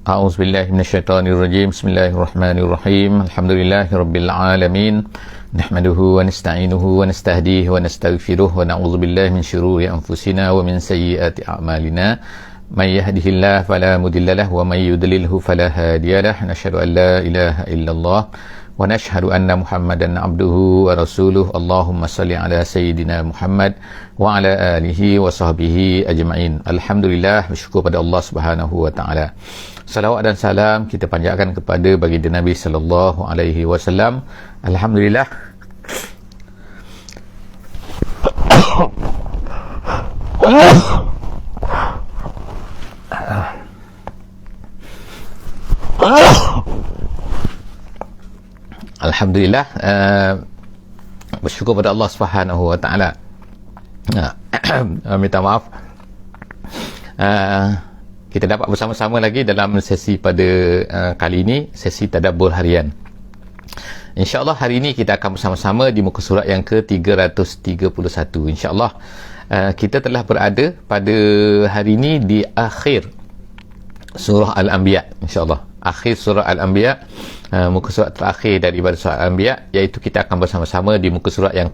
A'udzubillahi minasyaitonirrajim. Bismillahirrahmanirrahim. Alhamdulillahirabbil alamin. Nahmaduhu wa nasta'inuhu wa nastahdihi wa nastaghfiruh wa na'udzubillahi min syururi anfusina wa min sayyiati a'malina. May yahdihillahu fala mudhillalah wa may yudlilhu fala hadiyalah. Nasyhadu an la ilaha illallah wa nashhadu anna Muhammadan abduhu wa rasuluh. Allahumma salli ala sayyidina Muhammad wa ala alihi wa sahbihi ajma'in. Alhamdulillah, bersyukur pada Allah Subhanahu wa taala. Salawat dan salam kita panjatkan kepada baginda Nabi sallallahu alaihi wasallam. Alhamdulillah. Alhamdulillah, bersyukur pada Allah Subhanahu wa taala. Minta maaf, kita dapat bersama-sama lagi dalam sesi pada kali ini, sesi tadabbur harian. InsyaAllah hari ini kita akan bersama-sama di muka surat yang ke-331. InsyaAllah kita telah berada pada hari ini di akhir surah Al-Anbiya. InsyaAllah akhir surah Al-Anbiya, muka surat terakhir daripada surah Al-Anbiya, iaitu kita akan bersama-sama di muka surat yang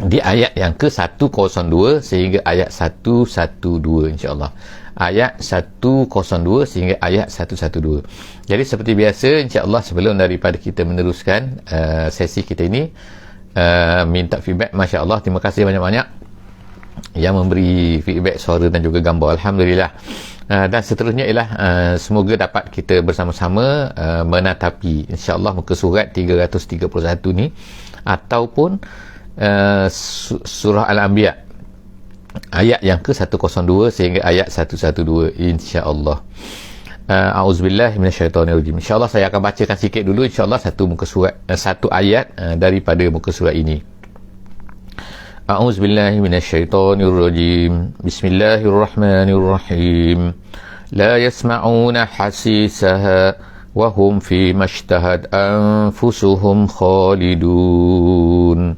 di ayat yang ke-102 sehingga ayat 112, insyaAllah. Ayat 102 sehingga ayat 112. Jadi seperti biasa, insyaAllah sebelum daripada kita meneruskan sesi kita ini, minta feedback. Masya Allah, terima kasih banyak-banyak yang memberi feedback suara dan juga gambar. Alhamdulillah. Dan seterusnya ialah semoga dapat kita bersama-sama menatapi insyaAllah muka surat 331 ni, ataupun surah Al-Anbiya ayat yang ke-102 sehingga ayat 112, insya-Allah. A'udzubillahi minasyaitonirrajim. Insya-Allah saya akan bacakan sikit dulu, insya-Allah satu muka surat, satu ayat daripada muka surat ini. A'udzubillahi minasyaitonirrajim. Bismillahirrahmanirrahim. La yasma'una hasisaha wa hum fi mashtahad anfusuhum khalidun.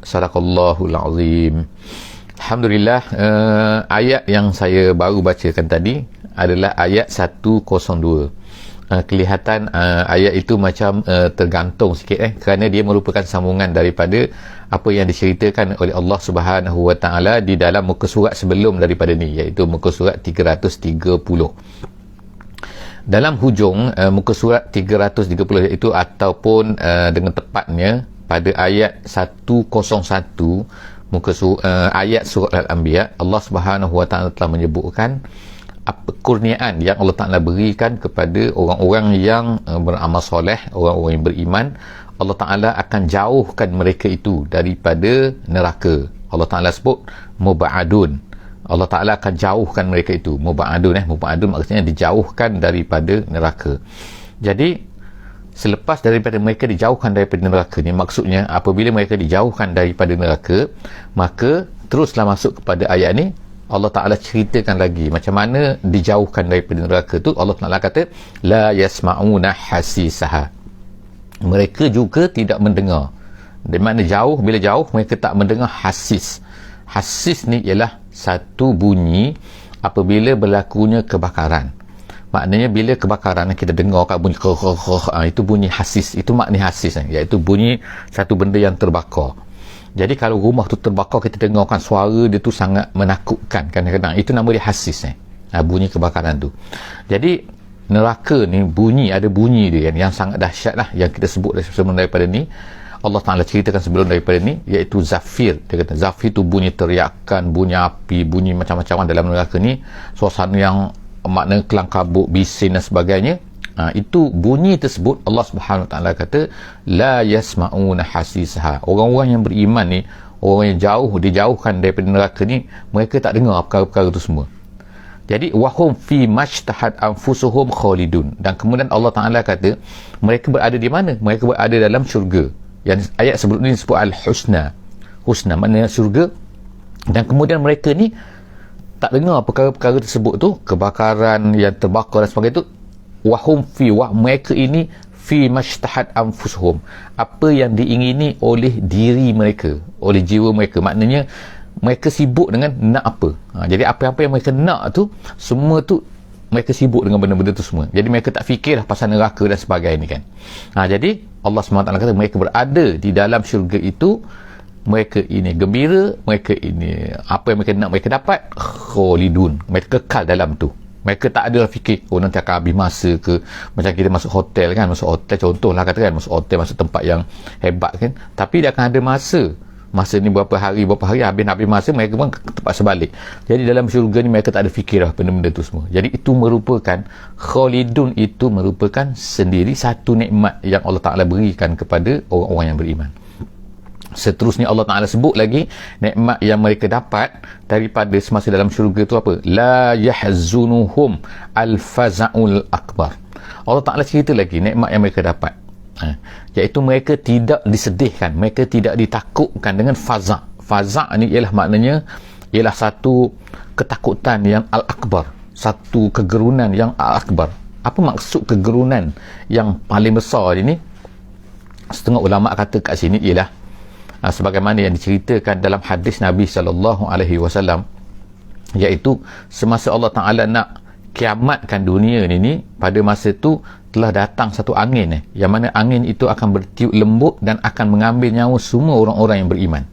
Sadaqallahul azim. Alhamdulillah, ayat yang saya baru bacakan tadi adalah ayat 102. Kelihatan ayat itu macam tergantung sikit, kerana dia merupakan sambungan daripada apa yang diceritakan oleh Allah Subhanahu wa taala di dalam muka surat sebelum daripada ni, iaitu muka surat 330. Dalam hujung muka surat 330 iaitu, ataupun dengan tepatnya pada ayat 101 ayat surah Al-Anbiya, Allah Subhanahu wa taala telah menyebutkan apa kurniaan yang Allah Taala berikan kepada orang-orang yang beramal soleh, orang-orang yang beriman. Allah Taala akan jauhkan mereka itu daripada neraka. Allah Taala sebut mubadun. Allah Taala akan jauhkan mereka itu. Mubadun maksudnya dijauhkan daripada neraka. Jadi selepas daripada mereka dijauhkan daripada neraka ni, maksudnya apabila mereka dijauhkan daripada neraka, maka teruslah masuk kepada ayat ni. Allah Ta'ala ceritakan lagi macam mana dijauhkan daripada neraka tu. Allah Ta'ala kata la yasma'una hasisaha, mereka juga tidak mendengar. Di mana jauh, bila jauh mereka tak mendengar hasis. Hasis ni ialah satu bunyi apabila berlakunya kebakaran. Maknanya bila kebakaran kita dengar kat bunyi itu bunyi hasis. Itu makna hasis, iaitu bunyi satu benda yang terbakar. Jadi kalau rumah tu terbakar, kita dengarkan suara dia tu sangat menakutkan kadang-kadang. Itu nama dia hasis, bunyi kebakaran tu. Jadi neraka ni ada bunyi dia yang sangat dahsyat lah, yang kita sebut sebelum daripada ni. Allah Ta'ala ceritakan sebelum daripada ni, iaitu zafir. Dia kata zafir tu bunyi teriakan, bunyi api, bunyi macam-macam dalam neraka ni. Suasana yang makna kelang kabut, bising dan sebagainya. Itu bunyi tersebut Allah Subhanahu Wa Taala kata la yasma'una hasisaha. Orang-orang yang beriman ni, orang yang dijauhkan daripada neraka ni, mereka tak dengar perkara-perkara itu semua. Jadi wahum fi mashtahat anfusuhum khalidun. Dan kemudian Allah Taala kata mereka berada di mana? Mereka berada dalam syurga. Yang ayat sebelum ini disebut al-husna. Husna maknanya syurga. Dan kemudian mereka ni tak dengar perkara-perkara tersebut tu, kebakaran yang terbakar dan sebagainya tu. Wahum fi, mereka ini fi mashtahat anfusuhum, apa yang diingini oleh diri mereka, oleh jiwa mereka. Maknanya mereka sibuk dengan nak apa. Jadi apa-apa yang mereka nak tu, semua tu mereka sibuk dengan benda-benda tu semua. Jadi mereka tak fikirlah pasal neraka dan sebagainya kan. Jadi Allah SWT kata mereka berada di dalam syurga itu, mereka ini gembira, mereka ini apa yang mereka nak mereka dapat, khalidun, mereka kekal dalam tu. Mereka tak ada fikir nanti akan habis masa ke, macam kita masuk hotel kan, masuk hotel contohlah katakan, masuk hotel, masuk tempat yang hebat kan, tapi dia akan ada masa ni berapa hari habis masa mereka pun terpaksa balik. Jadi dalam syurga ni mereka tak ada fikir lah benda-benda tu semua. Jadi itu merupakan khalidun, itu merupakan sendiri satu nikmat yang Allah Ta'ala berikan kepada orang-orang yang beriman. Seterusnya Allah Ta'ala sebut lagi nikmat yang mereka dapat daripada semasa dalam syurga tu apa? La yahzunuhum al-faza'ul akbar. Allah Ta'ala cerita lagi nikmat yang mereka dapat, iaitu mereka tidak disedihkan, mereka tidak ditakutkan dengan faza'. Faza' ni ialah maknanya ialah satu ketakutan yang al-akbar, satu kegerunan yang al-akbar. Apa maksud kegerunan yang paling besar ini? Setengah ulama kata kat sini ialah sebagaimana yang diceritakan dalam hadis Nabi SAW, iaitu semasa Allah Ta'ala nak kiamatkan dunia ni, pada masa tu telah datang satu angin yang mana angin itu akan bertiup lembut dan akan mengambil nyawa semua orang-orang yang beriman.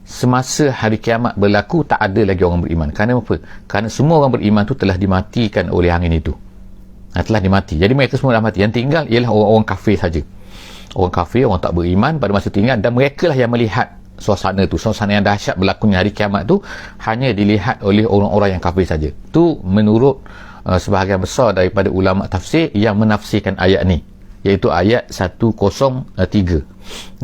Semasa hari kiamat berlaku, tak ada lagi orang beriman. Kerana apa? Kerana semua orang beriman tu telah dimatikan oleh angin itu. Telah dimati. Jadi mereka semua dah mati. Yang tinggal ialah orang-orang kafir saja. Orang kafir, orang tak beriman pada masa tinggal, dan mereka lah yang melihat suasana tu, suasana yang dahsyat berlakunya hari kiamat tu hanya dilihat oleh orang-orang yang kafir saja. Tu menurut sebahagian besar daripada ulama tafsir yang menafsirkan ayat ni, iaitu ayat 103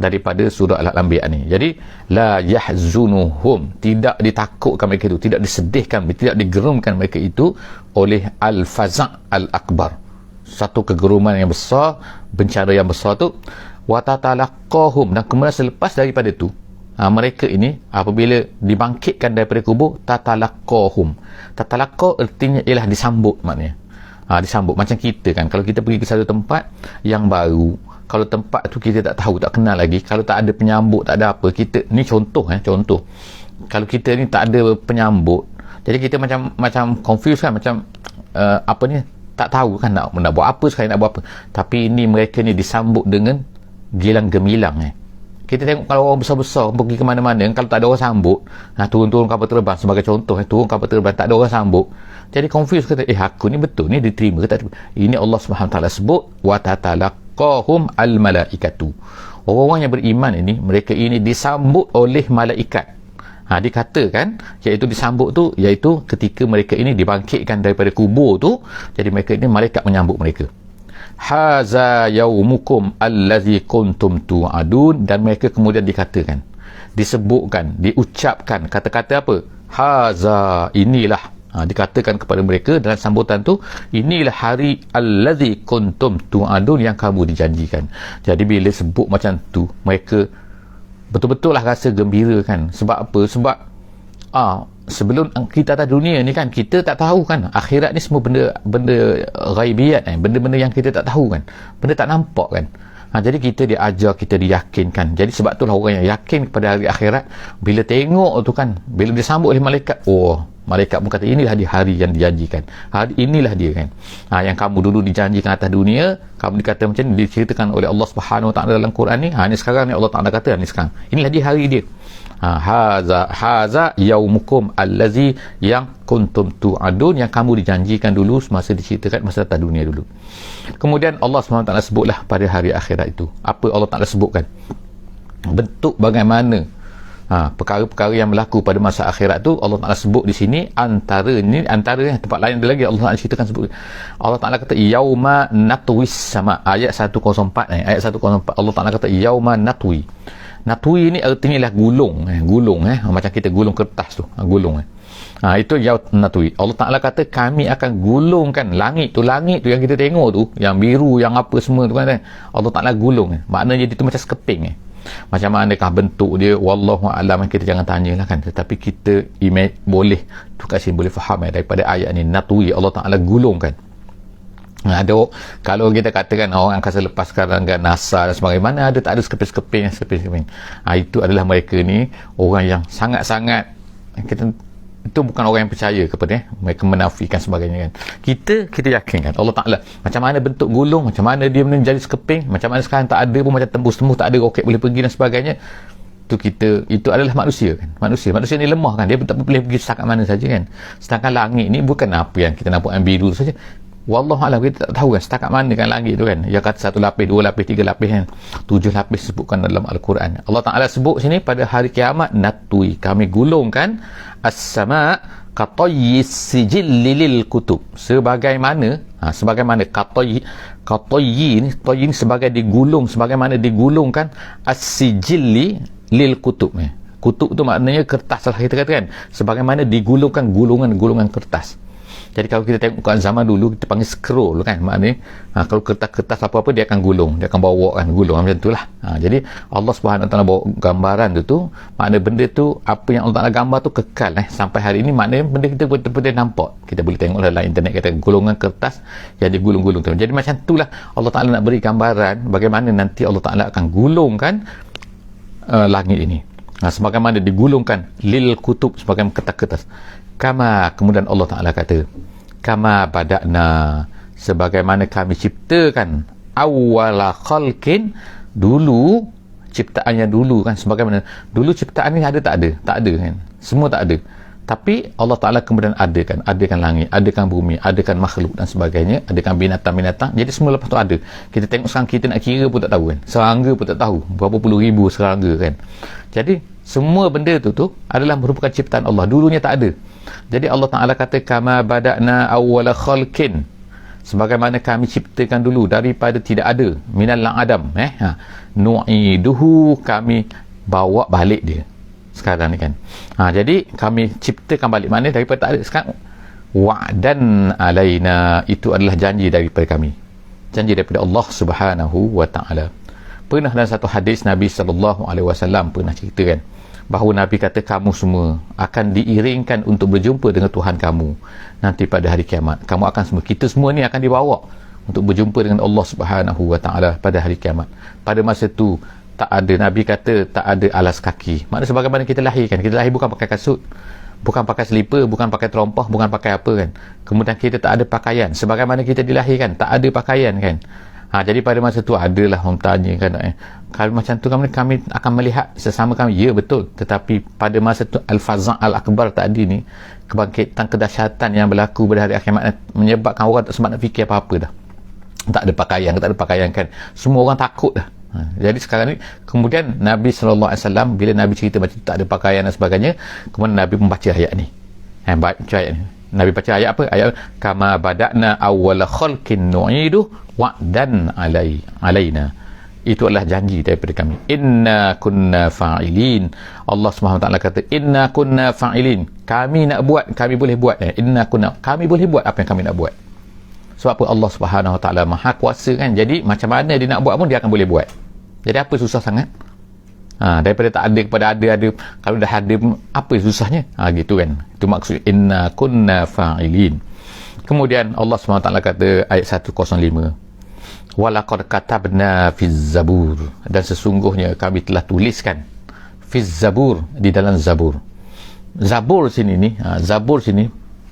daripada surah Al-Anbiya ni. Jadi la yahzunuhum, tidak ditakutkan mereka itu, tidak disedihkan, tidak digerumkan mereka itu oleh al-faza' al-akbar, satu kegeruman yang besar, bencana yang besar tu. Wa tatalaqahum, dan kemudian selepas daripada tu, mereka ini apabila dibangkitkan daripada kubur, tatalaqahum. Tatalaqah artinya ialah disambut, maknanya disambut. Macam kita kan, kalau kita pergi ke satu tempat yang baru, kalau tempat tu kita tak tahu, tak kenal lagi, kalau tak ada penyambut, tak ada apa, kita ni contoh kalau kita ni tak ada penyambut, jadi kita macam confused kan, macam apa ni, tak tahu kan nak buat apa sekarang, nak buat apa. Tapi ini mereka ni disambut dengan gilang gemilang. Kita tengok kalau orang besar-besar pergi ke mana-mana, kalau tak ada orang sambut, turun-turun kapal terbang sebagai contoh, turun kapal terbang tak ada orang sambut, jadi confused, kata aku ni betul ni diterima ke tak diterima. Ini Allah SWT sebut wa tatalaqahum al-malaikatu. Orang-orang yang beriman ini, mereka ini disambut oleh malaikat. Dikatakan iaitu disambut tu, iaitu ketika mereka ini dibangkitkan daripada kubur tu, jadi mereka ini malaikat menyambut mereka. Haza yaumukum allazi kuntum tu'adun, dan mereka kemudian dikatakan, disebutkan, diucapkan kata-kata apa? Haza, inilah, dikatakan kepada mereka dalam sambutan tu, inilah hari allazi kuntum tu'adun, yang kamu dijanjikan. Jadi bila sebut macam tu, mereka betul-betul lah rasa gembira kan. Sebab apa? Sebab sebelum kita atas dunia ni kan, kita tak tahu kan, akhirat ni semua benda ghaibiyat benda-benda yang kita tak tahu kan, benda tak nampak kan. Jadi kita diajar, kita diyakinkan. Jadi sebab itulah orang yang yakin kepada hari akhirat, bila tengok tu kan, bila disambut oleh malaikat, malaikat pun kata inilah dia hari yang dijanjikan, hari inilah dia kan, yang kamu dulu dijanjikan atas dunia, kamu dikata macam ni, diceritakan oleh Allah Subhanahu Wa Taala dalam Quran ni. Ni sekarang ni Allah Taala kata, ni sekarang, inilah dia hari dia. Haza yaumukum allazi yang kuntum tu'adun, yang kamu dijanjikan dulu semasa diceritakan masa atas dunia dulu. Kemudian Allah SWT sebutlah pada hari akhirat itu. Apa Allah Ta'ala sebutkan? Bentuk bagaimana perkara-perkara yang berlaku pada masa akhirat tu Allah Ta'ala sebut di sini. Antara tempat lain ada lagi Allah Ta'ala ceritakan, sebut. Allah Ta'ala kata yauma natwis sama, ayat 104 ayat 104 Allah Ta'ala kata yauma natwi. Natwi ni artinya lah gulung, macam kita gulung kertas tu, gulung. Itu yaum natwi. Allah Ta'ala kata kami akan gulungkan langit tu yang kita tengok tu, yang biru, yang apa semua tu kan, Allah Ta'ala gulung. Maknanya dia tu macam sekeping. Macam manakah bentuk dia, wallahu a'lam, kita jangan tanyalah kan, tetapi kita boleh tu kat sini boleh faham daripada ayat ni, natwi, Allah Ta'ala gulungkan. Ada kalau kita katakan orang angkasa lepas sekarang kan, NASA dan sebagainya, mana ada, tak ada sekeping. Itu adalah mereka ni orang yang sangat-sangat kita itu bukan orang yang percaya kepada mereka menafikan sebagainya kan. Kita yakin kan Allah Ta'ala macam mana bentuk gulung, macam mana dia menjadi sekeping, macam mana sekarang tak ada pun, macam tembus-tembus tak ada roket boleh pergi dan sebagainya. Itu adalah manusia kan. Manusia ni lemah kan, dia tak boleh pergi setakat mana saja kan. Sedangkan langit ni bukan apa yang kita nampak yang biru saja. Wallahualam, kita tak tahu kan setakat mana kan langit tu kan. Dia kata 1 lapis, 2 lapis, 3 lapis kan, 7 lapis sebutkan dalam Al-Quran. Allah Ta'ala sebut sini pada hari kiamat, natui, kami gulungkan as-sama' qatayyi sijilli lil kutub, sebagaimana qatayyi ni sebagai digulung, sebagaimana digulungkan as-sijilli lil kutub. Kutub tu maknanya kertas lah kita kata kan, sebagaimana digulungkan gulungan kertas. Jadi kalau kita tengok kat zaman dulu kita panggil scroll kan, maknanya kalau kertas apa-apa dia akan gulung, dia akan bawa kan, gulung macam itulah. Jadi Allah Subhanahu Wa Taala bawa gambaran tu makna benda tu, apa yang Allah Taala gambar tu kekal sampai hari ini, maknanya benda kita boleh nampak, kita boleh tengok dalam internet, kata golongan kertas yang digulung-gulung tu. Jadi macam itulah Allah Taala nak beri gambaran bagaimana nanti Allah Taala akan gulungkan langit ini, sebagaimana digulungkan lil kutub, sebagaimana kertas-kertas. Kemudian Allah Ta'ala kata, kama bada'na, sebagaimana kami ciptakan, awwala khalqin, dulu ciptaannya dulu kan, sebagaimana dulu ciptaan ni ada tak ada kan, semua tak ada, tapi Allah Ta'ala kemudian adakan langit, adakan bumi, adakan makhluk dan sebagainya, adakan binatang-binatang. Jadi semua lepas tu ada. Kita tengok sekarang, kita nak kira pun tak tahu kan, serangga pun tak tahu berapa puluh ribu serangga kan. Jadi semua benda tu adalah merupakan ciptaan Allah, dulunya tak ada. Jadi Allah Ta'ala kata, kama bada'na awwala khalqin, sebagaimana kami ciptakan dulu daripada tidak ada, minal adam, nu'iduhu, kami bawa balik dia sekarang ni kan. Jadi kami ciptakan balik, mana daripada tak ada sekarang. Wa'dan alaina, itu adalah janji daripada kami, janji daripada Allah Subhanahu Wa Ta'ala. Pernah dalam satu hadis Nabi SAW pernah ceritakan bahawa Nabi kata, kamu semua akan diiringkan untuk berjumpa dengan Tuhan kamu nanti pada hari kiamat. Kamu akan semua, kita semua ni akan dibawa untuk berjumpa dengan Allah Subhanahu Wa Ta'ala pada hari kiamat. Pada masa tu tak ada, Nabi kata tak ada alas kaki. Maknanya sebagaimana kita lahir kan, kita lahir bukan pakai kasut, bukan pakai selipar, bukan pakai terompah, bukan pakai apa kan. Kemudian kita tak ada pakaian, sebagaimana kita dilahirkan tak ada pakaian kan. Jadi pada masa tu adalah orang tanya kan, kalau macam tu kami akan melihat sesama kami. Ya betul, tetapi pada masa tu al-faza' al-akbar tadi ni, kebangkitan kedahsyatan yang berlaku pada hari akhirat menyebabkan orang tak sempat nak fikir apa-apa dah. Tak ada pakaian kan, semua orang takut dah. Jadi sekarang ni, kemudian Nabi SAW bila Nabi cerita macam tak ada pakaian dan sebagainya, kemudian Nabi membaca ayat ni. Baca ayat ni, Nabi baca ayat apa? Ayat kama bada'na awwala khalqin nu'idu wa'dan alaina, itu adalah janji daripada kami. Inna kunna fa'ilin, Allah SWT kata inna kunna fa'ilin, kami nak buat, kami boleh buat. Inna kunna, kami boleh buat apa yang kami nak buat. Sebab apa? Allah SWT maha kuasa kan. Jadi macam mana dia nak buat pun dia akan boleh buat. Jadi apa susah sangat? Daripada tak ada kepada ada. Kalau dah ada pun apa susahnya? Gitu kan. Itu maksud inna kunna fa'ilin. Kemudian Allah SWT kata ayat 105, walaqad katabna fiz zabur, dan sesungguhnya kami telah tuliskan fiz zabur, di dalam zabur. Zabur sini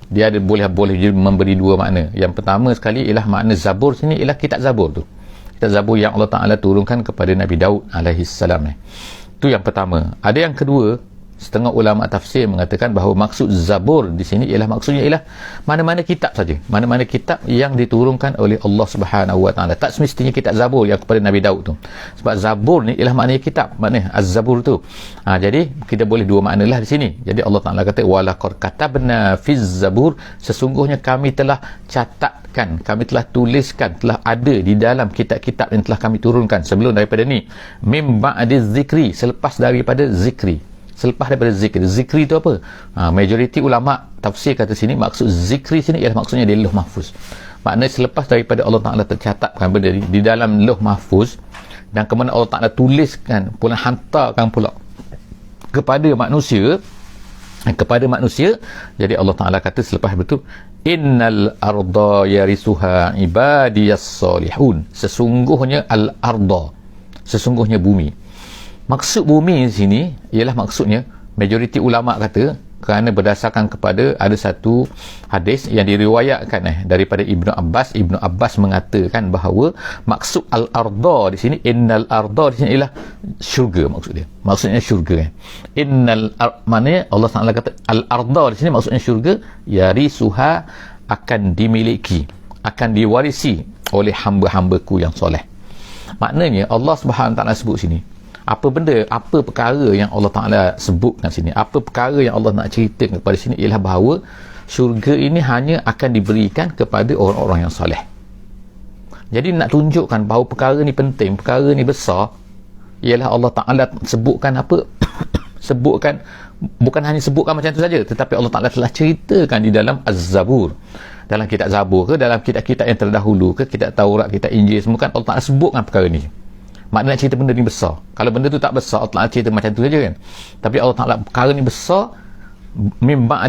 dia ada boleh memberi dua makna. Yang pertama sekali ialah makna zabur sini ialah kitab zabur tu, kitab zabur yang Allah Ta'ala turunkan kepada Nabi Daud alaihissalam. Itu yang pertama. Ada yang kedua, setengah ulama tafsir mengatakan bahawa maksud zabur di sini ialah, maksudnya ialah mana-mana kitab saja, mana-mana kitab yang diturunkan oleh Allah Subhanahu Wa Ta'ala. Tak semestinya kitab zabur yang kepada Nabi Daud tu, sebab zabur ni ialah maknanya kitab, maknanya az-zabur tu. Jadi kita boleh dua maknalah di sini. Jadi Allah Ta'ala kata walaqad katabna fiz zabur, sesungguhnya kami telah catatkan, kami telah tuliskan, telah ada di dalam kitab-kitab yang telah kami turunkan sebelum daripada ni, mim ba'di zikri, selepas daripada zikri. Selepas daripada zikri. Zikri itu apa? Majoriti ulama tafsir kata sini, maksud zikri sini ialah maksudnya di Lauh Mahfuz. Maknanya selepas daripada Allah Ta'ala tercatatkan benda di dalam Lauh Mahfuz, dan kemudian Allah Ta'ala tuliskan pula, hantarkan pula kepada manusia. Jadi Allah Ta'ala kata selepas itu, innal arda yarisuha ibadiyas salihun, sesungguhnya al-arda, sesungguhnya bumi. Maksud bumi di sini ialah, maksudnya majoriti ulama kata kerana berdasarkan kepada ada satu hadis yang diriwayatkan daripada Ibnu Abbas mengatakan bahawa maksud al-arda di sini, innal arda di sini ialah syurga, maksudnya syurga maknanya Allah Taala kata al-arda di sini maksudnya syurga, yarisuha akan dimiliki, akan diwarisi oleh hamba-hambaku yang soleh. Maknanya Allah Subhanahu Wa Taala sebut sini apa perkara yang Allah Ta'ala sebutkan sini, apa perkara yang Allah nak ceritakan kepada sini ialah bahawa syurga ini hanya akan diberikan kepada orang-orang yang soleh. Jadi nak tunjukkan bahawa perkara ni penting, perkara ni besar, ialah Allah Ta'ala sebutkan apa sebutkan, bukan hanya sebutkan macam tu saja, tetapi Allah Ta'ala telah ceritakan di dalam Az-Zabur, dalam kitab Zabur ke, dalam kitab-kitab yang terdahulu ke, kitab Taurat, kitab Injil, semua kan Allah Ta'ala sebutkan perkara ni. Maknanya cerita benda ni besar. Kalau benda tu tak besar, Allah Ta'ala cerita macam tu saja kan. Tapi Allah Ta'ala perkara ni besar, mimba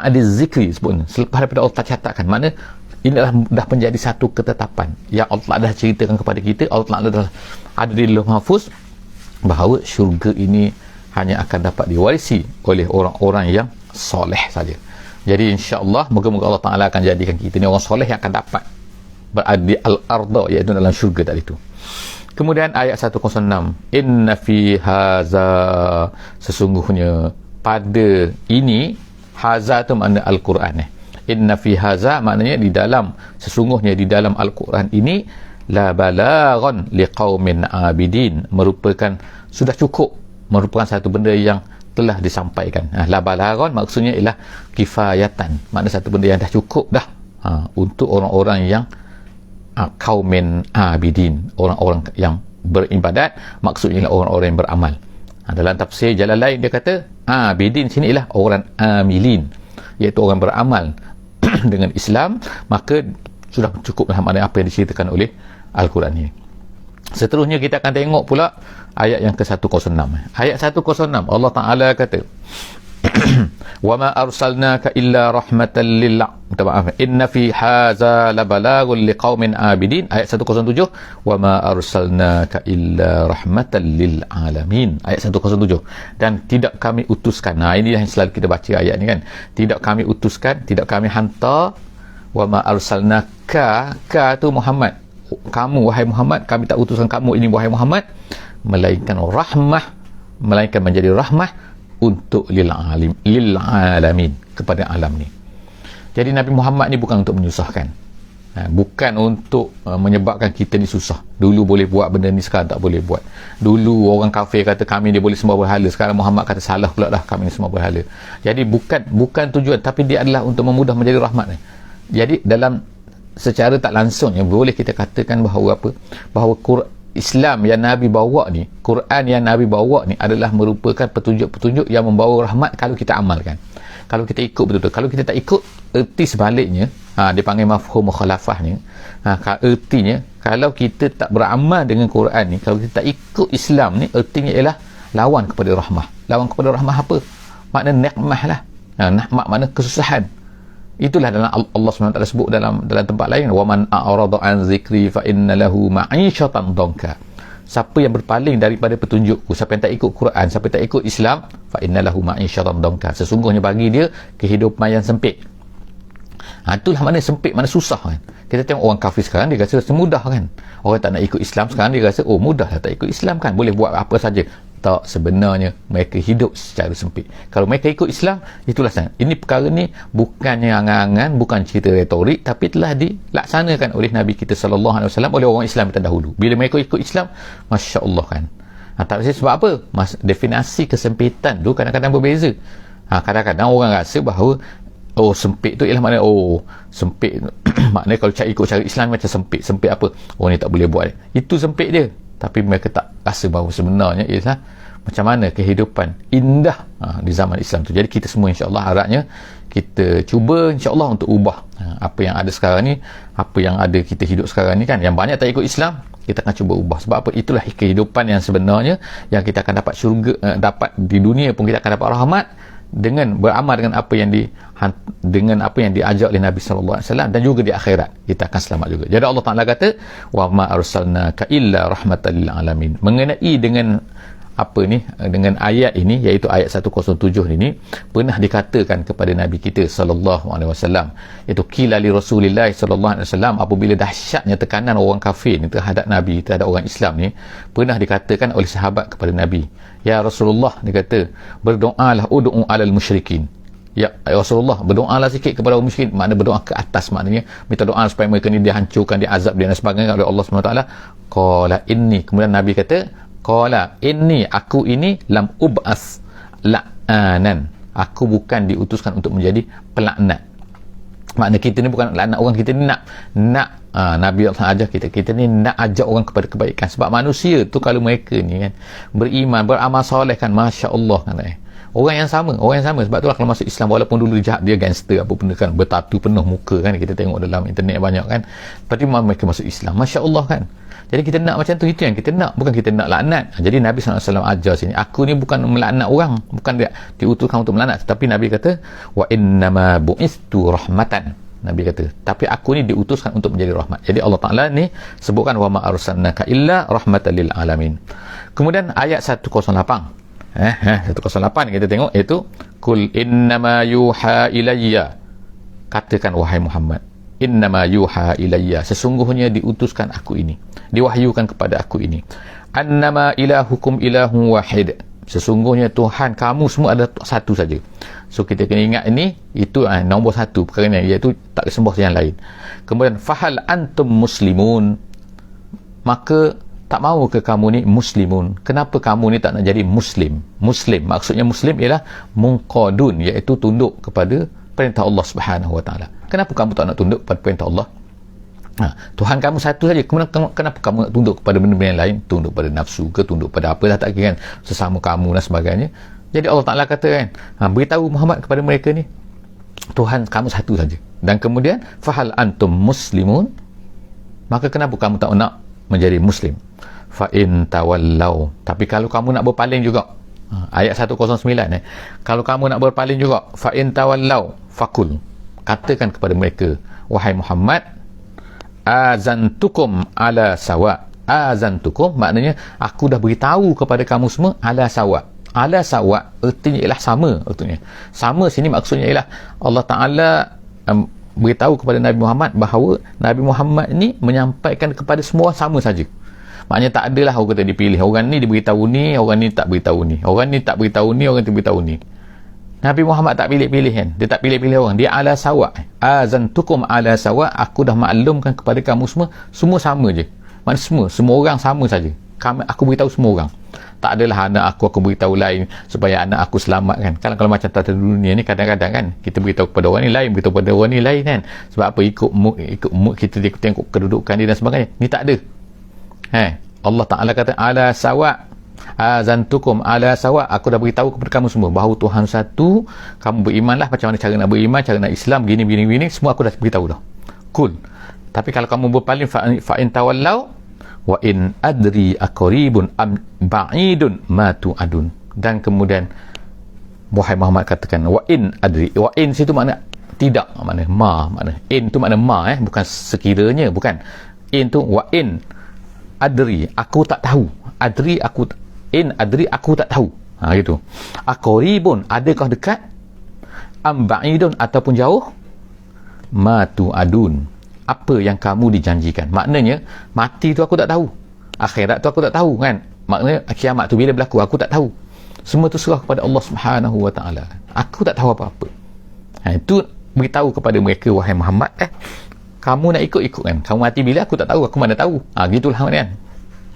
ada zikri sebutnya, selepas daripada Allah Ta'ala catatkan. Maknanya inilah dah menjadi satu ketetapan yang Allah Ta'ala dah ceritakan kepada kita. Allah Ta'ala dah ada di Lauh Mahfuz bahawa syurga ini hanya akan dapat diwarisi oleh orang-orang yang soleh saja. Jadi insya-Allah moga-moga Allah Ta'ala akan jadikan kita ni orang soleh yang akan dapat berada di al-arda, iaitu dalam syurga tadi tu. Kemudian ayat 106, inna fi haza, sesungguhnya pada ini, haza tu makna Al-Quran. Inna fi haza maknanya di dalam, sesungguhnya di dalam Al-Quran ini, la balaghan liqaumin abidin, merupakan sudah cukup, merupakan satu benda yang telah disampaikan. La balaghan maksudnya ialah kifayatan, makna satu benda yang dah cukup dah untuk orang-orang yang kaumin abidin, orang-orang yang beribadat, maksudnya orang-orang yang beramal. Dalam tafsir Jalalain dia kata abidin sini ialah orang amilin, iaitu orang beramal dengan Islam, maka sudah cukuplah makna apa yang diceritakan oleh Al-Quran ini. Seterusnya kita akan tengok pula ayat yang ke-106. Ayat 106 Allah Ta'ala kata وَمَا أَرْسَلْنَاكَ إِلَّا رَحْمَةً إِنَّ فِي هَذَا لَبَلَاغٌ لِقَوْمٍ عَابِدِينَ. Ayat 107 وَمَا أَرْسَلْنَاكَ إِلَّا رَحْمَةً لِلْعَالَمِينَ. Ayat 107, dan tidak kami utuskan, ini yang selalu kita baca ayat ni kan, tidak kami utuskan, tidak kami hantar, وَمَا أَرْسَلْنَاكَ, ka tu Muhammad, kamu wahai Muhammad, kami tak utuskan kamu ini wahai Muhammad, melainkan rahmah, melainkan menjadi rahmah untuk lil alamin, kepada alam ni. Jadi Nabi Muhammad ni bukan untuk menyusahkan, bukan untuk menyebabkan kita ni susah. Dulu boleh buat benda ni, sekarang tak boleh buat. Dulu orang kafir kata kami dia boleh sembah berhala, sekarang Muhammad kata salah pula dah, kami ni sembah berhala. Jadi bukan tujuan, tapi dia adalah untuk memudah menjadi rahmat ni. Jadi dalam secara tak langsungnya boleh kita katakan bahawa apa, bahawa Islam yang Nabi bawa ni, Quran yang Nabi bawa ni adalah merupakan petunjuk-petunjuk yang membawa rahmat kalau kita amalkan, kalau kita ikut betul-betul. Kalau kita tak ikut, erti sebaliknya, dia panggil mafhum mukhalafahnya, ertinya kalau kita tak beramal dengan Quran ni, kalau kita tak ikut Islam ni, ertinya ialah lawan kepada rahmah. Lawan kepada rahmah apa? Makna nikmah lah. Nikmat makna kesusahan. Itulah dalam Allah SWT sebut dalam tempat lain, waman a'rada an zikri fa inna lahu ma'isyatan dhanka. Siapa yang berpaling daripada petunjukku, siapa yang tak ikut Quran, siapa yang tak ikut Islam, fa inna lahu ma'isyatan dhanka, sesungguhnya bagi dia kehidupan yang sempit. Itulah mana sempit, mana susah kan. Kita tengok orang kafir sekarang, dia rasa semudah kan. Orang tak nak ikut Islam sekarang, dia rasa mudah lah tak ikut Islam kan, boleh buat apa saja. Tak, sebenarnya mereka hidup secara sempit. Kalau mereka ikut Islam, itulah sangat. Ini perkara ni bukannya angan-angan, bukan cerita retorik, tapi telah dilaksanakan oleh Nabi kita SAW, oleh orang Islam terdahulu. Bila mereka ikut Islam, Masya Allah kan. Tak sebab apa? Definisi kesempitan tu kadang-kadang berbeza. Kadang-kadang orang rasa bahawa sempit tu ialah makna sempit maknanya kalau ikut cara Islam macam sempit apa, ni tak boleh buat, itu sempit dia. Tapi mereka tak rasa bahawa sebenarnya ialah macam mana kehidupan indah di zaman Islam tu. Jadi kita semua insya-Allah harapnya kita cuba insya-Allah untuk ubah apa yang ada sekarang ni, apa yang ada kita hidup sekarang ni kan, yang banyak tak ikut Islam, kita akan cuba ubah. Sebab apa? Itulah kehidupan yang sebenarnya, yang kita akan dapat syurga, dapat di dunia pun kita akan dapat rahmat dengan beramal dengan apa yang diajar oleh Nabi sallallahu alaihi wasallam, dan juga di akhirat kita akan selamat juga. Jadi Allah Taala kata wa ma arsalnaka illa rahmatan lil alamin, mengenai dengan apa ni, dengan ayat ini, iaitu ayat 107 ini, pernah dikatakan kepada Nabi kita sallallahu alaihi wasallam, iaitu qila li Rasulillah sallallahu alaihi wasallam, apabila dahsyatnya tekanan orang kafir ni terhadap Nabi, terhadap orang Islam ni, pernah dikatakan oleh sahabat kepada Nabi, ya Rasulullah, dia kata, berdoalah ud'u alal musyrikin. Ya Rasulullah, berdoalah sikit kepada orang musyrik. Makna berdoa ke atas, maknanya minta doa supaya mereka ni dihancurkan, diazab dan sebagainya oleh Allah SWT. Qala inni, kemudian Nabi kata, qala inni, aku ini lam ub'as la'anan, aku bukan diutuskan untuk menjadi pelaknat. Makna kita ni bukan laknat orang, kita ni nak Nabi Allah ajar kita ni nak ajak orang kepada kebaikan. Sebab manusia tu kalau mereka ni kan beriman, beramal soleh kan, Masya Allah kan, orang yang sama. Sebab itulah kalau masuk Islam, walaupun dulu jahat, dia gangster apa benda kan, bertatu penuh muka kan, kita tengok dalam internet banyak kan, lepas tu mereka masuk Islam, Masya Allah kan. Jadi kita nak macam tu, itu yang kita nak, bukan kita nak laknat. Jadi Nabi SAW ajar sini, aku ni bukan melaknat orang, bukan dia diutuskan untuk melaknat, tetapi Nabi kata, wa innama bu'istu rahmatan, Nabi kata, tapi aku ni diutuskan untuk menjadi rahmat. Jadi Allah Ta'ala ni sebutkan, wa ma arsalnaka illa rahmatan lil alamin. Kemudian ayat 108 108 kita tengok, iaitu kul innama yuha ilayya, katakan wahai Muhammad, innama yuha ilayya, sesungguhnya diutuskan aku ini, diwahyukan kepada aku ini, annama ilahukum ilahu wahid, sesungguhnya Tuhan kamu semua ada satu saja. So kita kena ingat ini, itu nombor satu perkara ni, iaitu tak sembah yang lain. Kemudian fahal antum muslimun, maka tak mahu ke kamu ni muslimun, kenapa kamu ni tak nak jadi muslim? Muslim, maksudnya muslim ialah munqadun, iaitu tunduk kepada perintah Allah Subhanahu wa taala. Kenapa kamu tak nak tunduk kepada perintah Allah? Tuhan kamu satu saja, kenapa kamu nak tunduk kepada benda-benda yang lain? Tunduk pada nafsu ke, tunduk pada apalah, tak kira kan, sesama kamu dan sebagainya. Jadi Allah Ta'ala kata kan, beritahu Muhammad kepada mereka ni, Tuhan kamu satu saja. Dan kemudian fahal antum muslimun, maka kenapa kamu tak nak menjadi muslim? Fa in tawallau, tapi kalau kamu nak berpaling juga, ayat 109 kalau kamu nak berpaling juga, fa in tawallau fakul, katakan kepada mereka, wahai Muhammad, azantukum ala sawa. Azantukum maknanya aku dah beritahu kepada kamu semua ala sawa. Ala sawa artinya ialah sama. Artinya sama sini maksudnya ialah Allah Ta'ala beritahu kepada Nabi Muhammad bahawa Nabi Muhammad ni menyampaikan kepada semua sama saja. Maknanya tak adalah orang kata dipilih, orang ni diberitahu ni, orang ni tak beritahu ni, orang ni tak beritahu ni, orang ni beritahu ni. Nabi Muhammad tak pilih-pilih kan, dia tak pilih-pilih orang, dia ala sawa. Azantukum ala sawa, aku dah maklumkan kepada kamu semua sama je. Maknanya semua orang sama saja. Aku beritahu semua orang. Tak adalah anak aku beritahu lain supaya anak aku selamat kan. Kalau macam tata dunia ni kadang-kadang kan kita beritahu kepada orang ni lain, beritahu kepada orang ni lain kan. Sebab apa? Ikut mood kita, tengok kedudukan dia dan sebagainya. Ni tak ada. Allah Ta'ala kata ala sawa, azantukum ala sawa, aku dah beritahu kepada kamu semua bahawa Tuhan satu, kamu berimanlah, macam mana cara nak beriman, cara nak Islam, gini, semua aku dah beritahu dah. Cool. Tapi kalau kamu berpaling, fa'in tawallau wa in adri aqribun am ba'idun ma tu'adun. Dan kemudian wahai Muhammad katakan, wa in adri, wa in situ makna tidak, makna in tu makna bukan sekiranya, bukan. In tu wa in adri, aku tak tahu, adri aku, in adri aku tak tahu, gitu. Aqribun, adakah dekat, am ba'idun ataupun jauh, ma tu'adun, apa yang kamu dijanjikan. Maknanya mati tu aku tak tahu, akhirat tu aku tak tahu kan, maknanya kiamat tu bila berlaku aku tak tahu. Semua tu serah kepada Allah Subhanahu wa ta'ala, aku tak tahu apa-apa. Itu beritahu kepada mereka, wahai Muhammad, kamu nak ikut kan, kamu mati bila aku tak tahu, aku mana tahu. Gitulah kan,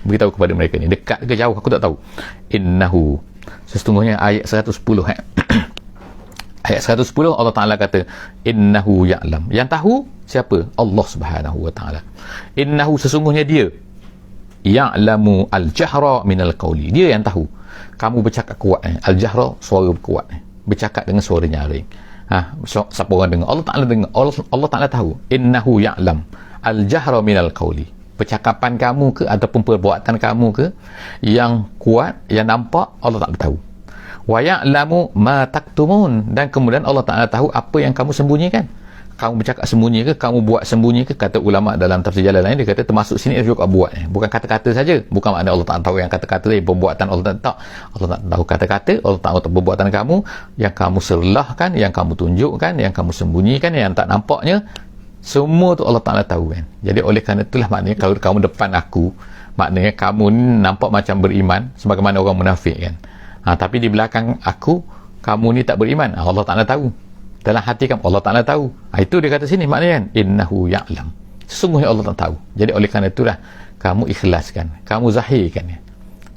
beritahu kepada mereka ni, dekat ke jauh aku tak tahu. Innahu, sesungguhnya ayat 110 ayat 110 Allah Ta'ala kata innahu ya'lam, yang tahu siapa? Allah Subhanahu wa ta'ala. Innahu, sesungguhnya dia, ya'lamu al-jahra minal qawli, dia yang tahu kamu bercakap kuat, al-jahra suara kuat, bercakap dengan suara nyaring. Siapa orang dengar? Allah Ta'ala dengar, Allah Ta'ala tahu. Innahu ya'lam al-jahra minal qawli, percakapan kamu ke ataupun perbuatan kamu ke yang kuat, yang nampak, Allah Ta'ala tahu. Wa ya'lamu ma taktumun, dan kemudian Allah Ta'ala tahu apa yang kamu sembunyikan. kamu bercakap sembunyi ke, kamu buat sembunyi ke, kata ulama dalam tafsir jalan lain, dia kata termasuk sini juga buat, bukan kata-kata saja, bukan makna Allah tak tahu yang kata-kata ni, perbuatan Allah tak. Allah tak tahu kata-kata, Allah tak tahu perbuatan kamu, yang kamu serlahkan, yang kamu tunjukkan, yang kamu sembunyikan, yang tak nampaknya, semua tu Allah Ta'ala tahu kan. Jadi oleh kerana itulah maknanya kalau kamu depan aku, maknanya kamu ni nampak macam beriman sebagaimana orang munafik kan. Tapi di belakang aku, kamu ni tak beriman. Allah Ta'ala tahu. Dalam hati kamu, Allah Ta'ala tahu. Itu dia kata sini maknanya kan, innahu ya'lam, sesungguhnya Allah tak tahu. Jadi oleh kerana itulah kamu ikhlaskan, kamu zahirkan,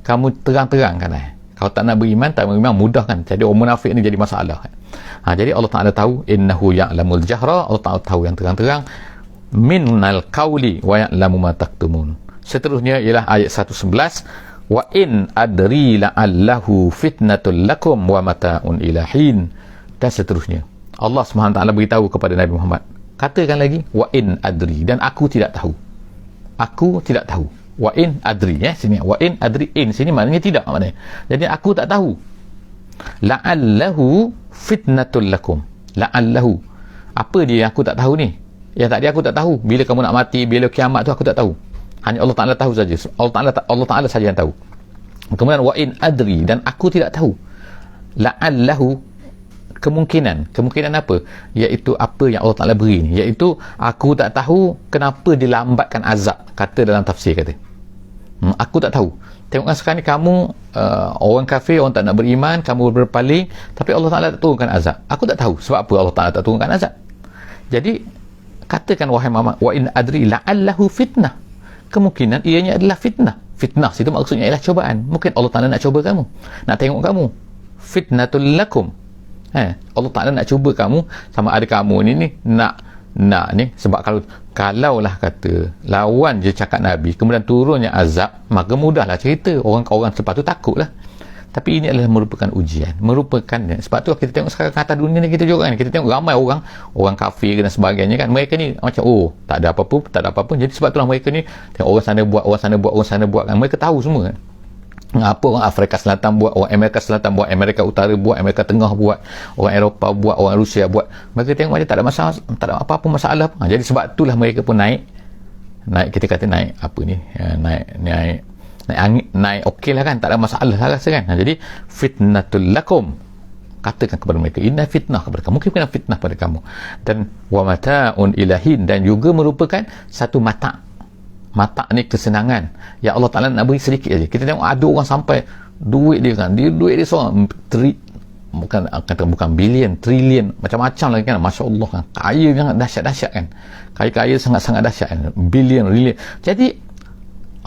kamu terang-terangkan. Kalau tak nak beriman, tak beriman, mudah kan. Jadi orang munafik ni jadi masalah kan. Jadi Allah Ta'ala tahu, innahu ya'lamul jahra, Allah Ta'ala tahu yang terang-terang, minnal qawli wa ya'lamu ma taktumun. Seterusnya ialah ayat 111, wa in adri la'allahu fitnatul lakum wa mata'un ilahin, dan seterusnya. Allah SWT beritahu kepada Nabi Muhammad, katakan lagi, wa in adri, dan aku tidak tahu. Aku tidak tahu. Wa in adri, sini wa in adri, in sini maknanya tidak, maknanya. Jadi aku tak tahu. La'allahu fitnatul lakum. La'allahu. Apa dia yang aku tak tahu ni? Yang tadi aku tak tahu. Bila kamu nak mati, bila kiamat tu aku tak tahu. Hanya Allah Ta'ala tahu saja. Allah Ta'ala saja yang tahu. Kemudian wa in adri, dan aku tidak tahu. La'allahu, kemungkinan apa? Iaitu apa yang Allah Ta'ala beri ni, iaitu aku tak tahu kenapa dilambatkan azab, kata dalam tafsir kata. Aku tak tahu. Tengokkan sekarang ni kamu orang kafir, orang tak nak beriman, kamu berpaling, tapi Allah Ta'ala tak turunkan azab. Aku tak tahu sebab apa Allah Ta'ala tak turunkan azab. Jadi katakan wahai Muhammad, wa in adri la'allahu fitnah, kemungkinan ianya adalah fitnah. Fitnah situ maksudnya ialah cobaan. Mungkin Allah Ta'ala nak cuba kamu, nak tengok kamu. Fitnatul lakum, Allah Ta'ala nak cuba kamu, sama ada kamu ni nak ni, sebab kalaulah kata lawan je cakap Nabi, kemudian turunnya azab, maka mudahlah cerita, orang-orang selepas tu takutlah. Tapi ini adalah merupakan ujian, merupakan, sebab tu kita tengok sekarang kata dunia ni kita juga kan, kita tengok ramai orang kafir dan sebagainya kan, mereka ni macam tak ada apa-apa, jadi sebab itulah mereka ni tengok orang sana buat kan, mereka tahu semua kan. Apa orang Afrika Selatan buat, orang Amerika Selatan buat, Amerika Utara buat, Amerika Tengah buat, orang Eropah buat, orang Rusia buat, mereka tengok macam tak ada masalah, tak ada apa-apa masalah. Jadi sebab itulah mereka pun naik, kita kata naik apa ni, naik okey lah kan, tak ada masalah lah rasa kan. Jadi fitnatul lakum, katakan kepada mereka, inna fitnah kepada kamu, mungkin fitnah pada kamu, dan wa mata'un ilahin, dan juga merupakan satu mata' ni kesenangan yang Allah Ta'ala nak beri sedikit aja. Kita tengok ada orang sampai duit dia seorang bukan bilion, trilion, macam-macam lagi kan, Masya Allah kan, kaya sangat dahsyat kan, kaya sangat-sangat dahsyat kan, bilion, trilion. Jadi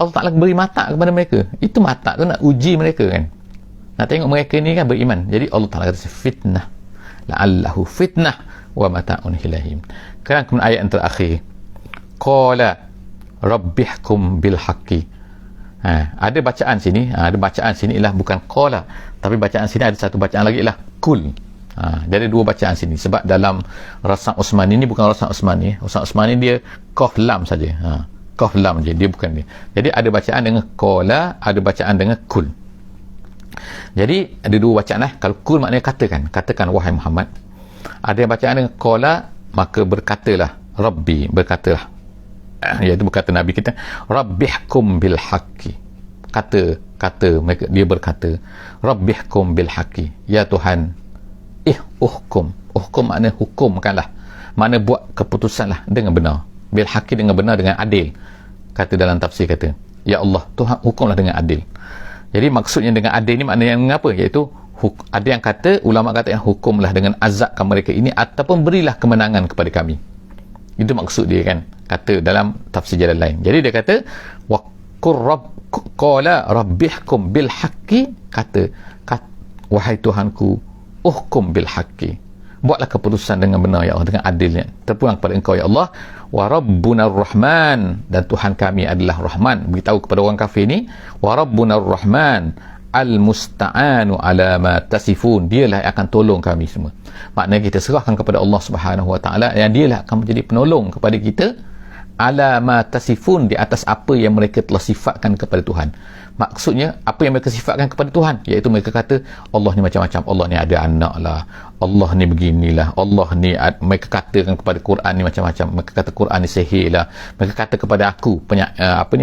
Allah Ta'ala beri mata kepada mereka, itu mata tu nak uji mereka kan, nak tengok mereka ni kan beriman. Jadi Allah Ta'ala kata fitnah, la'allahu fitnah wa mata'un hilahim. Kemudian ayat yang terakhir, qala rabbihkum bil haqqi. Ada bacaan sini, ialah bukan qala, tapi bacaan sini ada satu bacaan lagi ialah kul. Jadi dua bacaan sini, sebab dalam Rasak Utsmani ni bukan Rasak Utsmani. Rasak Utsmani dia qaf lam saja. Qaf lam je, dia bukan dia. Jadi ada bacaan dengan qala, ada bacaan dengan kul. Jadi ada dua bacaan lah. Kalau kul maknanya katakan wahai Muhammad. Ada yang bacaan dengan qala, maka berkatalah, Rabbi, berkatalah, iaitu berkata Nabi kita, rabbihkum bil haqqi, kata mereka, dia berkata rabbihkum bil haqqi, ya Tuhan, uhkum makna hukumkanlah, makna buat keputusanlah dengan benar, bil haqqi dengan benar, dengan adil. Kata dalam tafsir kata, ya Allah Tuhan, hukumlah dengan adil. Jadi maksudnya dengan adil ni maknanya yang apa, iaitu ada yang kata, ulama kata yang hukumlah dengan azabkan mereka ini, ataupun berilah kemenangan kepada kami. Itu maksud dia kan, kata dalam tafsir jalan lain. Jadi dia kata wa qala rabbihkum bil haqqi, kata wahai Tuhanku, uhkum bil haqqi, buatlah keputusan dengan benar ya Allah, dengan adilnya, terpulang kepada engkau ya Allah, wa rabbunar rahman, dan Tuhan kami adalah Rahman. Beritahu kepada orang kafir ni, wa rabbunar rahman al-musta'anu ala ma tasifun, dialah yang akan tolong kami semua. Maknanya kita serahkan kepada Allah Subhanahu wa ta'ala, yang dialah akan menjadi penolong kepada kita ala ma tasifun, di atas apa yang mereka telah sifatkan kepada Tuhan. Maksudnya apa yang mereka sifatkan kepada Tuhan, iaitu mereka kata Allah ni macam-macam, Allah ni ada anak lah, Allah ni beginilah, Allah ni mereka katakan kepada Quran ni macam-macam, mereka kata Quran ni sihir lah, mereka kata kepada aku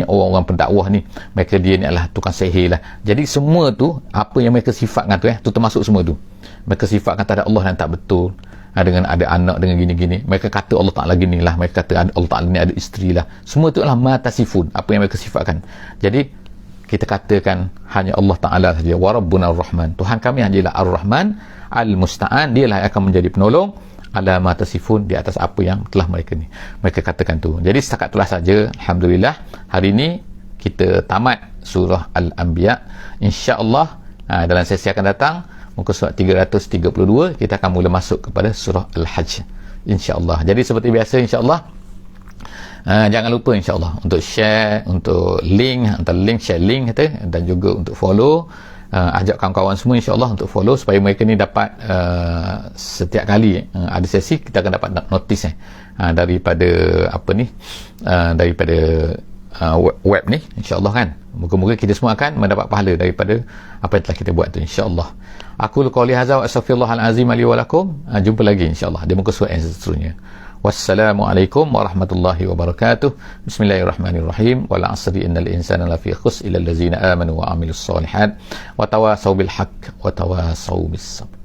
orang-orang pendakwah ni, mereka dia ni adalah tukang sihir lah. Jadi semua tu apa yang mereka sifatkan tu termasuk semua tu. Mereka sifatkan tak ada Allah dan tak betul, dengan ada anak, dengan gini-gini, mereka kata Allah Ta'ala gini lah, mereka kata Allah Ta'ala ni ada isteri lah. Semua tu adalah matasifun, apa yang mereka sifatkan. Jadi kita katakan hanya Allah Ta'ala saja, wa rabbuna ar-rahman, Tuhan kami hanyalah ar-rahman al-musta'an, dialah yang akan menjadi penolong ala matasifun, di atas apa yang telah mereka katakan tu. Jadi setakat itulah saja, alhamdulillah hari ini kita tamat surah Al-Anbiya. InsyaAllah dalam sesi akan datang, muka surat 332, kita akan mula masuk kepada surah Al-Hajj, insyaAllah. Jadi seperti biasa, insyaAllah jangan lupa insyaAllah untuk share, untuk link, antara link, share link kata, dan juga untuk follow, ajak kawan-kawan semua insyaAllah untuk follow, supaya mereka ni dapat setiap kali ada sesi, kita akan dapat notis daripada daripada web ni, insyaAllah kan. Moga-moga kita semua akan mendapat pahala daripada apa yang telah kita buat tu, insyaAllah. Aku qouli hadza wa astaghfirullahalazim li wa lakum. Jumpa lagi insyaAllah di muka surat yang seterusnya. Wassalamualaikum warahmatullahi wabarakatuh. Bismillahirrahmanirrahim. Wal 'asri innal insana lafi khusr illa allazina amanu wa 'amilus solihat wa tawasaw bil haqq wa tawasaw bis sabr.